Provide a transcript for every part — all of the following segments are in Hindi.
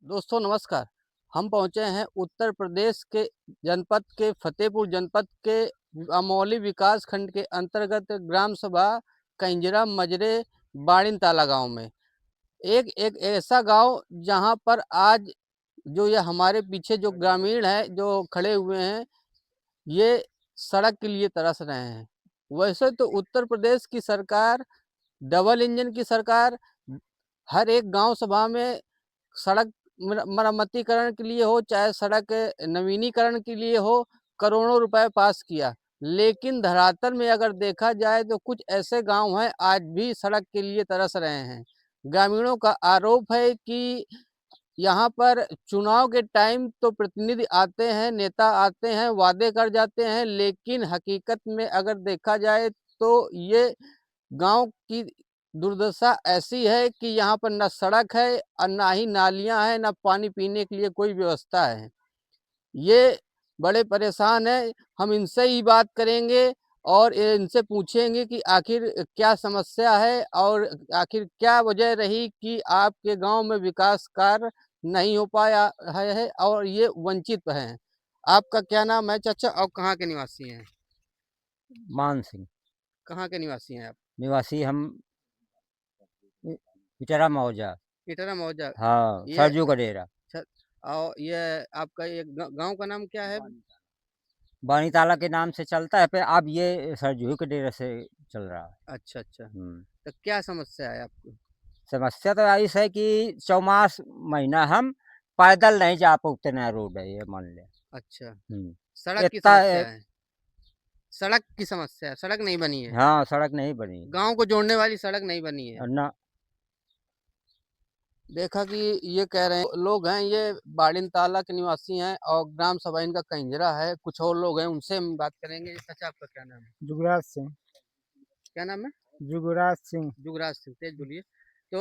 दोस्तों नमस्कार। हम पहुंचे हैं उत्तर प्रदेश के जनपद के फतेहपुर जनपद के अमौली विकास खंड के अंतर्गत ग्राम सभा कंजरा मजरे बाड़िन ताला गांव में। एक एक ऐसा गांव जहां पर आज जो ये हमारे पीछे जो ग्रामीण है जो खड़े हुए हैं, ये सड़क के लिए तरस रहे हैं। वैसे तो उत्तर प्रदेश की सरकार डबल इंजन की सरकार हर एक गांव सभा में सड़क मरम्मतीकरण के लिए हो, चाहे सड़क नवीनीकरण के लिए हो, करोड़ों रुपए पास किया। लेकिन धरातल में अगर देखा जाए तो कुछ ऐसे गांव हैं आज भी सड़क के लिए तरस रहे हैं। ग्रामीणों का आरोप है कि यहाँ पर चुनाव के टाइम तो प्रतिनिधि आते हैं, नेता आते हैं, वादे कर जाते हैं, लेकिन हकीकत में अगर देखा जाए तो ये गांव की दुर्दशा ऐसी है कि यहाँ पर न सड़क है और ना ही नालियां हैं, ना पानी पीने के लिए कोई व्यवस्था है। ये बड़े परेशान हैं। हम इनसे ही बात करेंगे और इनसे पूछेंगे कि आखिर क्या समस्या है और आखिर क्या वजह रही कि आपके गांव में विकास कार्य नहीं हो पाया है और ये वंचित हैं। आपका क्या नाम है चाचा और कहाँ के निवासी हैं? मान सिंह कहाँ के निवासी हैं आप? निवासी हम इटरा मौजा। इटरा मौजा। हाँ, ये सरजू का डेरा। अच्छा। और ये आपका ये गांव का नाम क्या है? बानी ताला के नाम से चलता है, पे अब ये सरजू के डेरे से चल रहा है। अच्छा अच्छा। हम्म। तो क्या समस्या है आपको? समस्या तो ऐसी है कि चौमास महीना हम पैदल नहीं जा पाते, ना रोड है ये, मान ले। अच्छा। हम्म। सड़क की इतना समस्या है। सड़क की समस्या है, सड़क नहीं बनी है। हाँ, सड़क नहीं बनी गांव को जोड़ने वाली सड़क नहीं बनी है। और ना। देखा कि ये कह रहे हैं लोग हैं, ये बाड़िन ताला के निवासी हैं और ग्राम सभा इनका कंजरा है। कुछ और लोग हैं, उनसे हम बात करेंगे। चाचा आपका क्या नाम है? जुगराज सिंह। क्या नाम है? जुगराज सिंह। जुगराज सिंह। तेज बोलिए। तो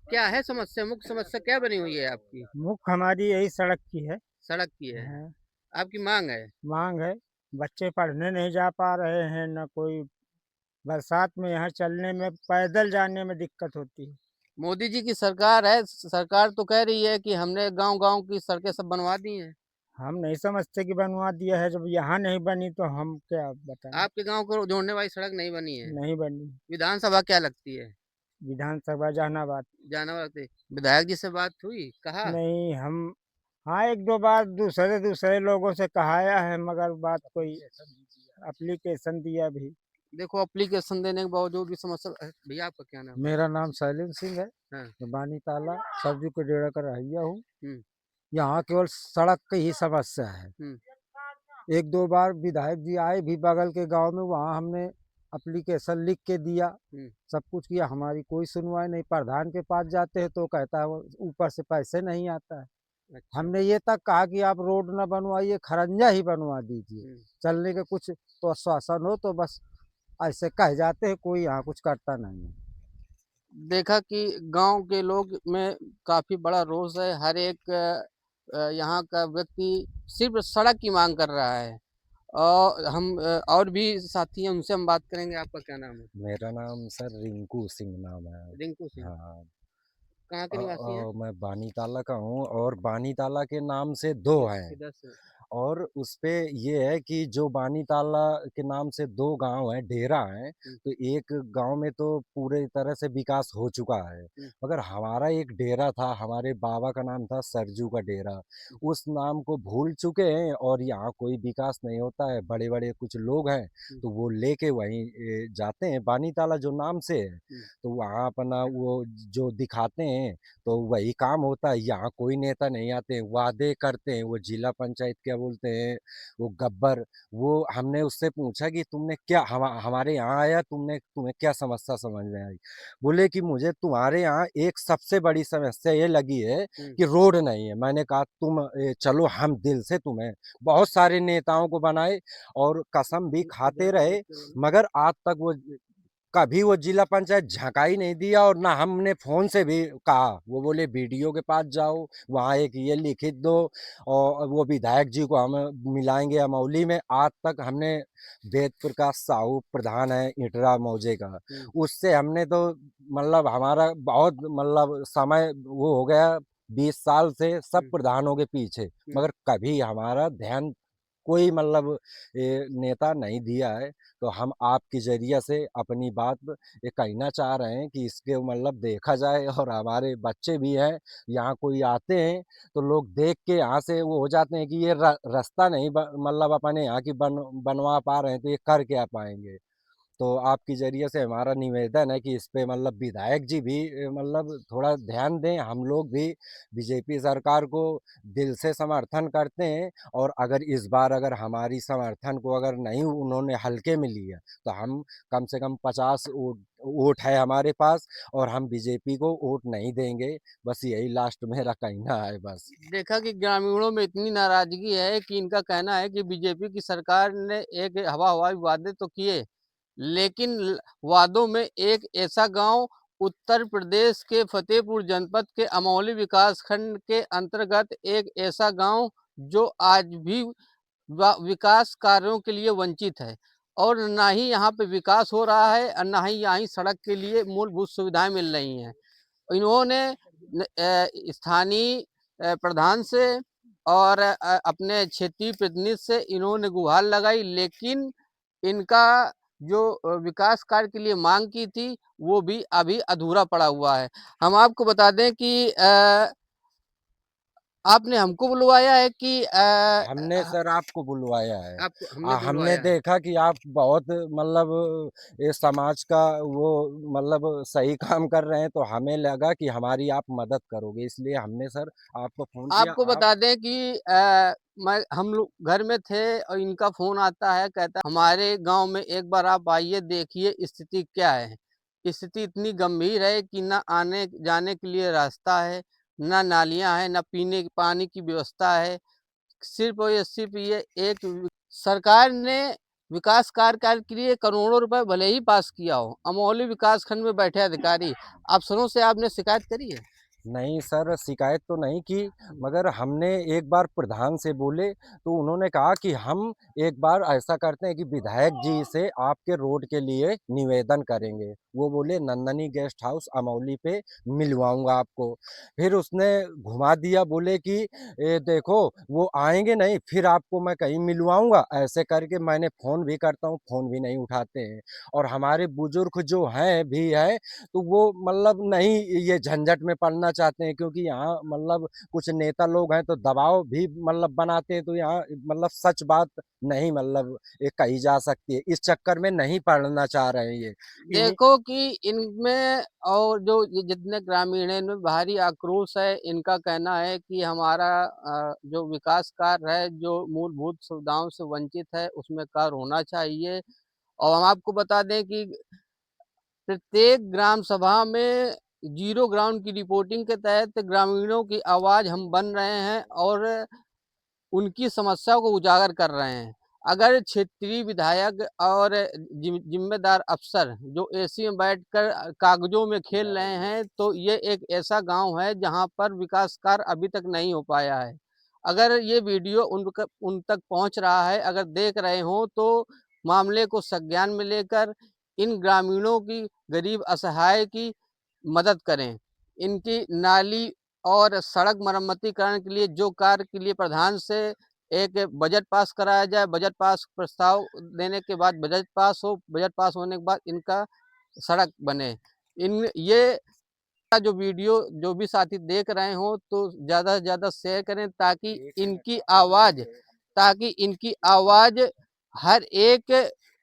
क्या है समस्या? मुख्य समस्या क्या बनी हुई है आपकी? मुख्य हमारी यही सड़क की है। सड़क की है। हाँ, आपकी मांग है। मांग है। बच्चे पढ़ने नहीं जा पा रहे हैं, न कोई बरसात में यहाँ चलने में, पैदल जाने में दिक्कत होती है। मोदी जी की सरकार है, सरकार तो कह रही है कि हमने गांव गांव की सड़कें सब बनवा दी हैं। हम नहीं समझते कि बनवा दिया है, जब यहाँ नहीं बनी तो हम क्या बताएं। आपके गांव को जोड़ने वाली सड़क नहीं बनी है। नहीं बनी। विधानसभा क्या लगती है? विधानसभा जहानाबाद। जानवर लगती है। विधायक जी से बात हुई, कहा? नहीं, हम हाँ एक दो बार दूसरे दूसरे लोगों से कहाया है, मगर बात कोई एप्लीकेशन दिया भी। देखो एप्लीकेशन देने के बावजूद भी समस्या भैया आपका क्या नाम मेरा नाम शैलेंद्र सिंह है। है? हाँ। मैं बानी ताला सब्जी के डेरा का रहिया हूँ। हम्म। यहाँ केवल सड़क की ही समस्या है। हम्म। एक दो बार विधायक जी आए भी बगल के गांव में, वहाँ हमने एप्लीकेशन लिख के दिया, हम्म। सब कुछ किया, हमारी कोई सुनवाई नहीं। प्रधान के पास जाते हैं तो कहता है वो ऊपर से पैसे नहीं आता है। अच्छा। हमने ये तक कहा कि आप रोड ना बनवाइए, खरंजा ही बनवा दीजिए, हम्म। चलने के कुछ तो आश्वासन हो, तो बस ऐसे कह जाते हैं, कोई यहाँ कुछ करता नहीं है। देखा कि गांव के लोग में काफी बड़ा रोष है। हर एक यहाँ का व्यक्ति सिर्फ सड़क की मांग कर रहा है। और हम और भी साथी हैं, उनसे हम बात करेंगे। आपका क्या नाम है? मेरा नाम सर रिंकू सिंह नाम है। रिंकू सिंह। हाँ। कहाँ के निवासी हैं? मैं बानी ताला का हूँ, और बानी ताला के नाम से दो हैं। किधर से? और उस पे ये है कि जो बानी ताला के नाम से दो गांव हैं, डेरा हैं, हम्म। तो एक गांव में तो पूरे तरह से विकास हो चुका है, हम्म। मगर हमारा एक डेरा था, हमारे बाबा का नाम था सरजू का डेरा, उस नाम को भूल चुके हैं और यहाँ कोई विकास नहीं होता है। बड़े बड़े कुछ लोग हैं हम्म। तो वो लेके वहीं जाते हैं, बानी ताला जो नाम से है, हम्म। तो वहाँ अपना वो जो दिखाते हैं तो वही काम होता है। यहाँ कोई नेता नहीं आते हैं, वादे करते हैं, वो जिला पंचायत क्या बोलते हैं, वो गब्बर। वो हमने उससे पूछा कि तुमने क्या हमारे यहाँ आया, तुम्हें क्या समस्या समझ में आई? बोले कि मुझे तुम्हारे यहाँ एक सबसे बड़ी समस्या ये लगी है हम्म। कि रोड नहीं है। मैंने कहा तुम चलो, हम दिल से तुम्हें बहुत सारे नेताओं को बनाए और कसम भी खाते रहे, मगर आज तक वो कभी वो जिला पंचायत झका ही नहीं दिया। और ना हमने फोन से भी कहा, वो बोले बीडीओ के पास जाओ, वहाँ एक ये लिखित दो और वो विधायक जी को हम मिलाएंगे अमौली में। आज तक हमने वेद प्रकाश साहू प्रधान है इटरा मौजे का, हम्म। उससे हमने तो मतलब हमारा बहुत मतलब समय वो हो गया, 20 साल से सब हम्म, प्रधानों के पीछे, मगर कभी हमारा ध्यान कोई मतलब नेता नहीं दिया है। तो हम आपके जरिए से अपनी बात ये कहना चाह रहे हैं कि इसके मतलब देखा जाए, और हमारे बच्चे भी हैं, यहाँ कोई आते हैं तो लोग देख के यहाँ से वो हो जाते हैं कि ये रास्ता नहीं मतलब अपने यहाँ की बनवा पा रहे हैं तो ये कर क्या पाएंगे। तो आपके ज़रिए से हमारा निवेदन है कि इस पे मतलब विधायक जी भी मतलब थोड़ा ध्यान दें। हम लोग भी बीजेपी सरकार को दिल से समर्थन करते हैं, और अगर इस बार अगर हमारी समर्थन को अगर नहीं उन्होंने हल्के में लिया तो हम कम से कम 50 वोट वोट है हमारे पास, और हम बीजेपी को वोट नहीं देंगे। बस यही लास्ट मेरा कहना है बस। देखा कि ग्रामीणों में इतनी नाराजगी है कि इनका कहना है कि बीजेपी की सरकार ने एक हवा हवाई वादे तो किए, लेकिन वादों में एक ऐसा गांव उत्तर प्रदेश के फतेहपुर जनपद के अमौली विकास खंड के अंतर्गत एक ऐसा गांव जो आज भी विकास कार्यों के लिए वंचित है, और ना ही यहाँ पे विकास हो रहा है और ना ही यहाँ सड़क के लिए मूलभूत सुविधाएं मिल रही हैं। इन्होंने स्थानीय प्रधान से और अपने क्षेत्रीय प्रतिनिधि से इन्होंने गुहार लगाई, लेकिन इनका जो विकास कार्य के लिए मांग की थी वो भी अभी अधूरा पड़ा हुआ है। हम आपको बता दें कि आपने हमको बुलवाया है कि हमने सर आपको बुलवाया है। आपको हमने हमने बुलवाया है। देखा कि आप बहुत मतलब ये समाज का वो मतलब सही काम कर रहे हैं, तो हमें लगा कि हमारी आप मदद करोगे, इसलिए हमने सर आपको फ़ोन किया। आपको आप बता दें कि हम लोग घर में थे और इनका फोन आता है, कहता है हमारे गांव में एक बार आप आइए, देखिए स्थिति क्या है। स्थिति इतनी गंभीर है कि ना आने जाने के लिए रास्ता है, ना नालियां हैं, ना पीने के पानी की व्यवस्था है। सिर्फ ये एक सरकार ने विकास कार्य के लिए करोड़ों रुपए भले ही पास किया हो, अमौली विकास खंड में बैठे अधिकारी अफसरों से आपने शिकायत करी है? नहीं सर, शिकायत तो नहीं की, मगर हमने एक बार प्रधान से बोले तो उन्होंने कहा कि हम एक बार ऐसा करते हैं कि विधायक जी से आपके रोड के लिए निवेदन करेंगे। वो बोले नंदनी गेस्ट हाउस अमौली पे मिलवाऊंगा आपको। फिर उसने घुमा दिया, बोले कि देखो वो आएंगे नहीं, फिर आपको मैं कहीं मिलवाऊंगा। ऐसे करके मैंने फ़ोन भी करता हूँ, फ़ोन भी नहीं उठाते हैं। और हमारे बुजुर्ग जो हैं भी हैं, तो वो मतलब नहीं ये झंझट में पड़ना चाहते हैं, क्योंकि यहाँ मतलब कुछ नेता लोग हैं तो दबाव भी मतलब बनाते हैं, तो यहाँ मतलब सच बात नहीं मतलब ये कही जा सकती है। इस चक्कर में नहीं पड़ना चाह रहे हैं ये। इन्हीं देखो कि इनमें और जो ये जितने ग्रामीण हैं इनमें भारी आक्रोश है। इनका कहना है कि हमारा जो विकास कार्य है, जो मूलभूत सुविधाओं से वंचित है, उसमें कार्य होना चाहिए। और हम आपको बता दें कि प्रत्येक ग्राम सभा में जीरो ग्राउंड की रिपोर्टिंग के तहत ग्रामीणों की आवाज हम बन रहे हैं और उनकी समस्याओं को उजागर कर रहे हैं। अगर क्षेत्रीय विधायक और जिम्मेदार अफसर जो एसी में बैठकर कागजों में खेल रहे हैं, तो ये एक ऐसा गांव है जहां पर विकास कार्य अभी तक नहीं हो पाया है। अगर ये वीडियो उन तक पहुंच रहा है, अगर देख रहे हो, तो मामले को संज्ञान में लेकर इन ग्रामीणों की, गरीब असहाय की मदद करें। इनकी नाली और सड़क मरम्मतीकरण के लिए जो कार्य के लिए प्रधान से एक बजट पास कराया जाए, बजट पास प्रस्ताव देने के बाद बजट पास हो, बजट पास होने के बाद इनका सड़क बने। इन ये जो वीडियो जो भी साथी देख रहे हो तो ज़्यादा से ज़्यादा शेयर करें, ताकि इनकी आवाज़ हर एक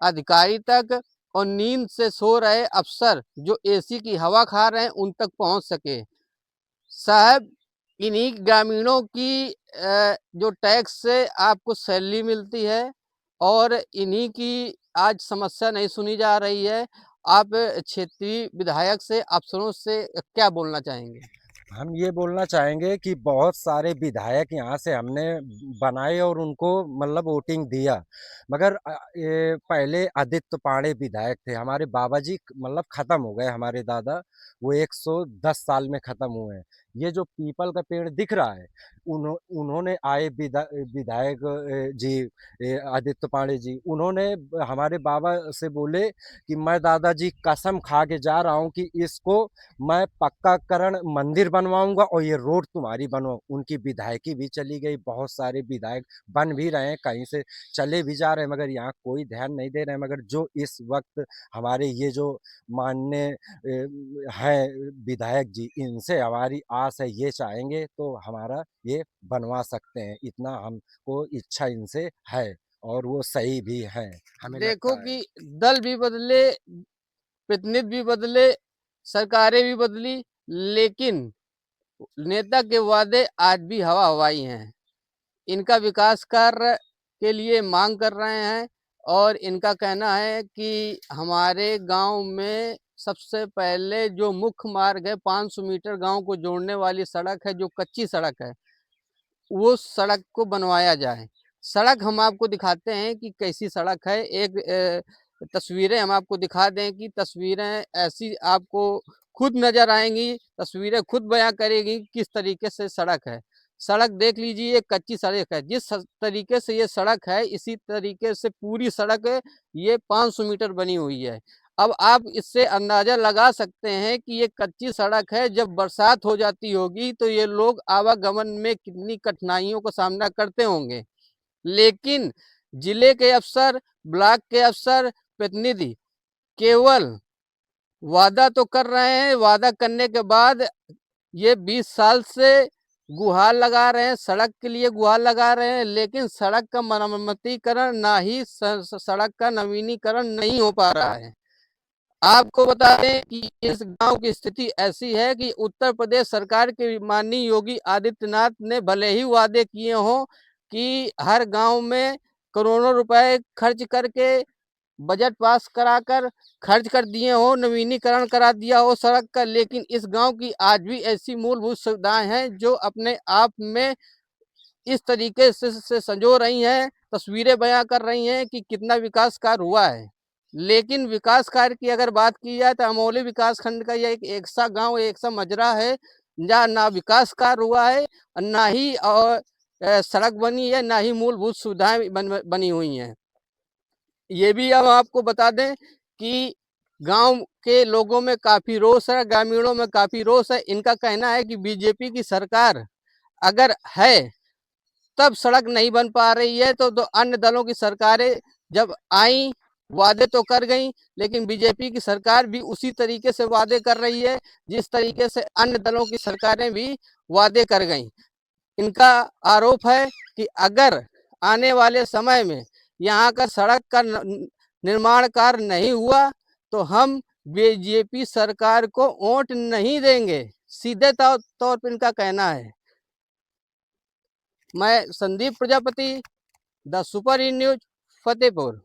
अधिकारी तक और नींद से सो रहे अफसर जो एसी की हवा खा रहे हैं उन तक पहुंच सके। साहब, इन्हीं ग्रामीणों की जो टैक्स से आपको सैलरी मिलती है और इन्हीं की आज समस्या नहीं सुनी जा रही है। आप क्षेत्रीय विधायक से, अफसरों से क्या बोलना चाहेंगे? हम ये बोलना चाहेंगे कि बहुत सारे विधायक यहाँ से हमने बनाए और उनको मतलब वोटिंग दिया, मगर ये पहले आदित्य पांडे विधायक थे। हमारे बाबा जी मतलब ख़त्म हो गए, हमारे दादा वो 110 साल में ख़त्म हुए हैं। ये जो पीपल का पेड़ दिख रहा है, उन्होंने आए विधायक जी आदित्य पांडे जी, उन्होंने हमारे बाबा से बोले कि मैं दादाजी कसम खा के जा रहा हूँ कि इसको मैं पक्काकरण मंदिर बनवाऊंगा और ये रोड तुम्हारी बनवाऊं। उनकी विधायकी भी चली गई, बहुत सारे विधायक बन भी रहे हैं, कहीं से चले भी जा रहे हैं, मगर यहाँ कोई ध्यान नहीं दे रहे हैं। मगर जो इस वक्त हमारे ये जो माननीय हैं विधायक जी, इनसे हमारी आस है, ये चाहेंगे तो हमारा ये बनवा सकते हैं, इतना हमको इच्छा इनसे है और वो सही भी हैं, हमें देखो लगता है। कि दल भी बदले, प्रतिनिधि भी बदले, सरकारें भी बदली, लेकिन नेता के वादे आज भी हवा हवाई हैं। इनका विकास कार्य के लिए मांग कर रहे हैं और इनका कहना है कि हमारे गांव में सबसे पहले जो मुख्य मार्ग है, 500 मीटर गांव को जोड़ने वाली सड़क है, जो कच्ची सड़क है, वो सड़क को बनवाया जाए। सड़क हम आपको दिखाते हैं कि कैसी सड़क है। एक तस्वीरें हम आपको दिखा दें कि तस्वीरें ऐसी आपको खुद नजर आएंगी, तस्वीरें खुद बयां करेगी किस तरीके से सड़क है। सड़क देख लीजिए, ये कच्ची सड़क है। जिस तरीके से ये सड़क है, इसी तरीके से पूरी सड़क ये 500 मीटर बनी हुई है। अब आप इससे अंदाजा लगा सकते हैं कि ये कच्ची सड़क है, जब बरसात हो जाती होगी तो ये लोग आवागमन में कितनी कठिनाइयों का सामना करते होंगे। लेकिन जिले के अफसर, ब्लॉक के अफसर, प्रतिनिधि केवल वादा तो कर रहे हैं, वादा करने के बाद ये 20 साल से गुहार लगा रहे हैं, सड़क के लिए गुहार लगा रहे हैं, लेकिन सड़क का मरम्मतीकरण ना ही सड़क का नवीनीकरण नहीं हो पा रहा है। आपको बता दें कि इस गांव की स्थिति ऐसी है कि उत्तर प्रदेश सरकार के माननीय योगी आदित्यनाथ ने भले ही वादे किए हों कि हर गांव में करोड़ों रुपए खर्च करके, बजट पास कराकर खर्च कर दिए हो, नवीनीकरण करा दिया हो सड़क का, लेकिन इस गांव की आज भी ऐसी मूलभूत सुविधाएं हैं जो अपने आप में इस तरीके से संजो रही हैं, तस्वीरें बयां कर रही हैं कि कितना विकास कार्य हुआ है। लेकिन विकास कार्य की अगर बात की जाए तो अमोली विकास खंड का यह एक सा गांव, एक सा मजरा है जहाँ ना विकास कार्य हुआ है, ना ही और सड़क बनी है, ना ही मूलभूत सुविधाएं बनी हुई हैं। ये भी हम आपको बता दें कि गांव के लोगों में काफी रोष है, ग्रामीणों में काफी रोष है। इनका कहना है कि बीजेपी की सरकार अगर है तब सड़क नहीं बन पा रही है, तो अन्य दलों की सरकारें जब आई, वादे तो कर गई, लेकिन बीजेपी की सरकार भी उसी तरीके से वादे कर रही है जिस तरीके से अन्य दलों की सरकारें भी वादे कर गई। इनका आरोप है कि अगर आने वाले समय में यहाँ का सड़क का निर्माण कार्य नहीं हुआ तो हम बीजेपी सरकार को वोट नहीं देंगे, सीधे तौर पर इनका कहना है। मैं Sandeep Prajapati, the super news, Fatehpur.